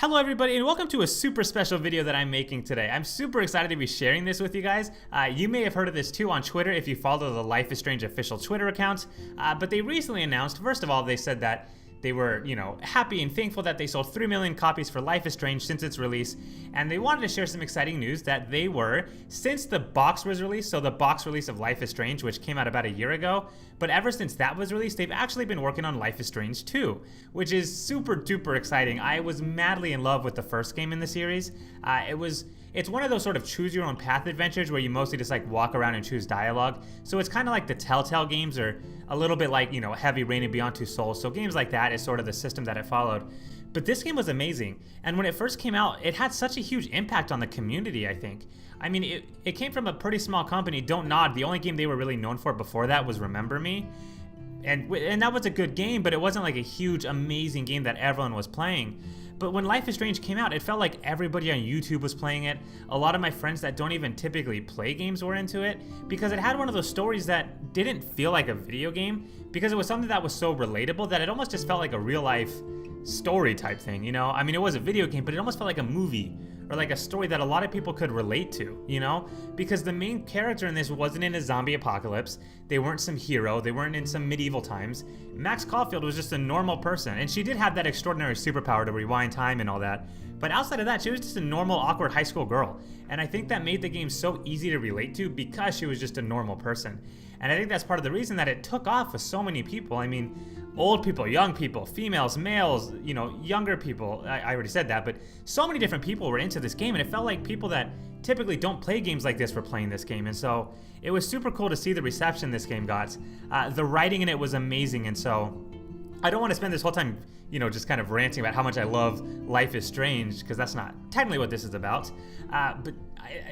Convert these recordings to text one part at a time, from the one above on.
Hello everybody and welcome to a super special video that I'm making today. I'm super excited to be sharing this with you guys. You may have heard of this too on Twitter if you follow the Life is Strange official Twitter account. But they recently announced, first of all, they said that they were, happy and thankful that they sold 3 million copies for Life is Strange since its release. And they wanted to share some exciting news that they were, since the box was released, so the box release of Life is Strange, which came out about a year ago, but ever since that was released, they've actually been working on Life is Strange 2, which is super duper exciting. I was madly in love with the first game in the series. It's one of those sort of choose your own path adventures where you mostly just like walk around and choose dialogue. So it's kind of like the Telltale games, or a little bit like, Heavy Rain and Beyond Two Souls. So games like that is sort of the system that it followed. But this game was amazing. And when it first came out, it had such a huge impact on the community, I think. I mean, it came from a pretty small company, Don't Nod. The only game they were really known for before that was Remember Me. And that was a good game, but it wasn't like a huge, amazing game that everyone was playing. But when Life is Strange came out, it felt like everybody on YouTube was playing it. A lot of my friends that don't even typically play games were into it, because it had one of those stories that didn't feel like a video game, because it was something that was so relatable that it almost just felt like a real life story type thing, I mean, it was a video game, but it almost felt like a movie, or like a story that a lot of people could relate to, because the main character in this wasn't in a zombie apocalypse. They weren't some hero. They weren't in some medieval times. Max Caulfield was just a normal person, and she did have that extraordinary superpower to rewind time and all that. But outside of that, she was just a normal, awkward high school girl. And I think that made the game so easy to relate to because she was just a normal person. And I think that's part of the reason that it took off with so many people. I mean, old people, young people, females, males, younger people. I already said that, but so many different people were into this game, and it felt like people that typically don't play games like this were playing this game. And so it was super cool to see the reception this game got. The writing in it was amazing, and so I don't want to spend this whole time, just kind of ranting about how much I love Life is Strange, because that's not technically what this is about. But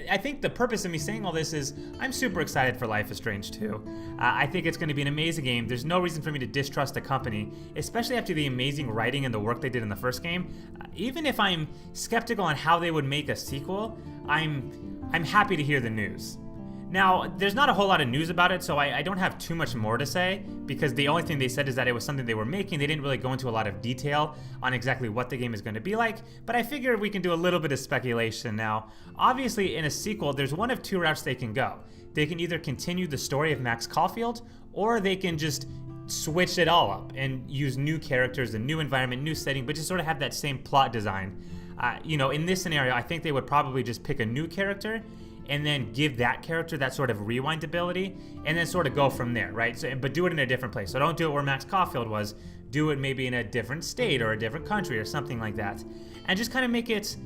I think the purpose of me saying all this is I'm super excited for Life is Strange 2. I think it's going to be an amazing game. There's no reason for me to distrust the company, especially after the amazing writing and the work they did in the first game. Even if I'm skeptical on how they would make a sequel, I'm happy to hear the news. Now, there's not a whole lot of news about it, so I don't have too much more to say, because the only thing they said is that it was something they were making. They didn't really go into a lot of detail on exactly what the game is going to be like, but I figured we can do a little bit of speculation now. Obviously, in a sequel, there's one of two routes they can go. They can either continue the story of Max Caulfield, or they can just switch it all up and use new characters, a new environment, new setting, but just sort of have that same plot design. In this scenario, I think they would probably just pick a new character and then give that character that sort of rewind ability, and then sort of go from there, right? So, but do it in a different place. So don't do it where Max Caulfield was. Do it maybe in a different state or a different country or something like that, and just kind of make it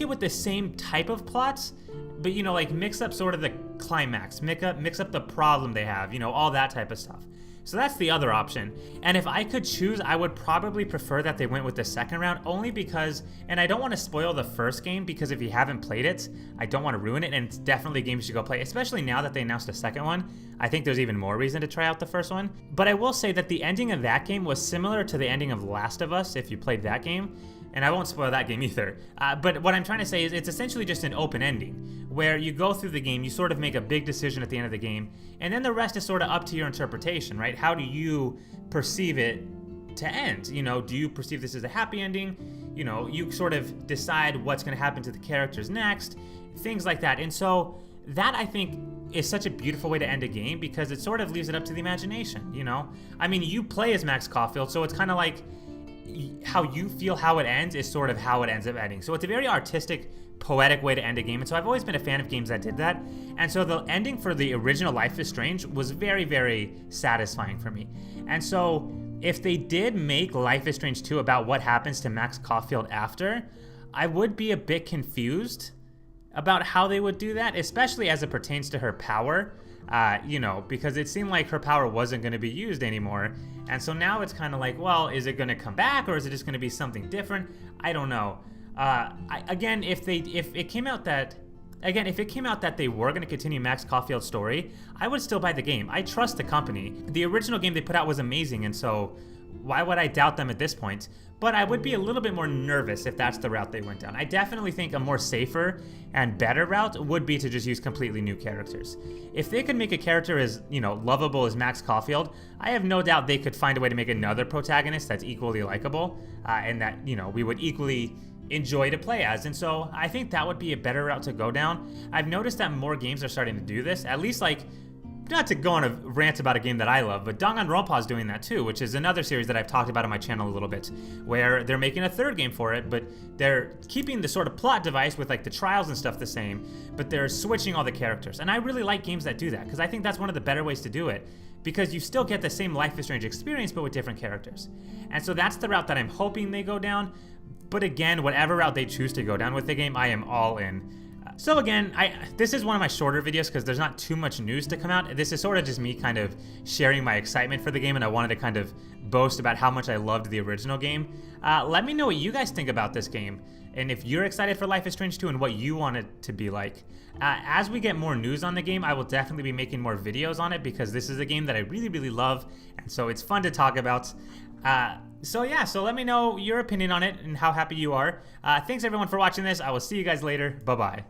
with the same type of plots, but like mix up sort of the climax, mix up the problem they have, all that type of stuff. So that's the other option. And if I could choose, I would probably prefer that they went with the second round, only because, and I don't want to spoil the first game, because if you haven't played it, I don't want to ruin it, and it's definitely a game you should go play, especially now that they announced a second one. I think there's even more reason to try out the first one. But I will say that the ending of that game was similar to the ending of Last of Us, if you played that game. And I won't spoil that game either. But what I'm trying to say is it's essentially just an open ending, where you go through the game, you sort of make a big decision at the end of the game, and then the rest is sort of up to your interpretation, right? How do you perceive it to end? Do you perceive this as a happy ending? You sort of decide what's going to happen to the characters next, things like that. And so that, I think, is such a beautiful way to end a game, because it sort of leaves it up to the imagination, I mean, you play as Max Caulfield, so it's kind of like how you feel how it ends is sort of how it ends up ending. So it's a very artistic, poetic way to end a game. And so I've always been a fan of games that did that. And so the ending for the original Life is Strange was very, very satisfying for me. And so if they did make Life is Strange 2 about what happens to Max Caulfield after, I would be a bit confused about how they would do that, especially as it pertains to her power. Because it seemed like her power wasn't going to be used anymore. And so now it's kind of like, well, is it going to come back, or is it just going to be something different? I don't know. If it came out that they were going to continue Max Caulfield's story, I would still buy the game. I trust the company. The original game they put out was amazing, and so why would I doubt them at this point? But I would be a little bit more nervous if that's the route they went down. I definitely think a more safer and better route would be to just use completely new characters. If they could make a character as, lovable as Max Caulfield, I have no doubt they could find a way to make another protagonist that's equally likable, and that, we would equally enjoy to play as. And so I think that would be a better route to go down. I've noticed that more games are starting to do this, at least not to go on a rant about a game that I love, but Danganronpa is doing that too, which is another series that I've talked about on my channel a little bit, where they're making a third game for it, but they're keeping the sort of plot device with the trials and stuff the same, but they're switching all the characters. And I really like games that do that, because I think that's one of the better ways to do it, because you still get the same Life is Strange experience, but with different characters. And so that's the route that I'm hoping they go down. But again, whatever route they choose to go down with the game, I am all in. So again, this is one of my shorter videos because there's not too much news to come out. This is sort of just me kind of sharing my excitement for the game, and I wanted to kind of boast about how much I loved the original game. Let me know what you guys think about this game, and if you're excited for Life is Strange 2 and what you want it to be like. As we get more news on the game, I will definitely be making more videos on it because this is a game that I really, really love, and so it's fun to talk about. So let me know your opinion on it and how happy you are. Thanks everyone for watching this. I will see you guys later. Bye-bye.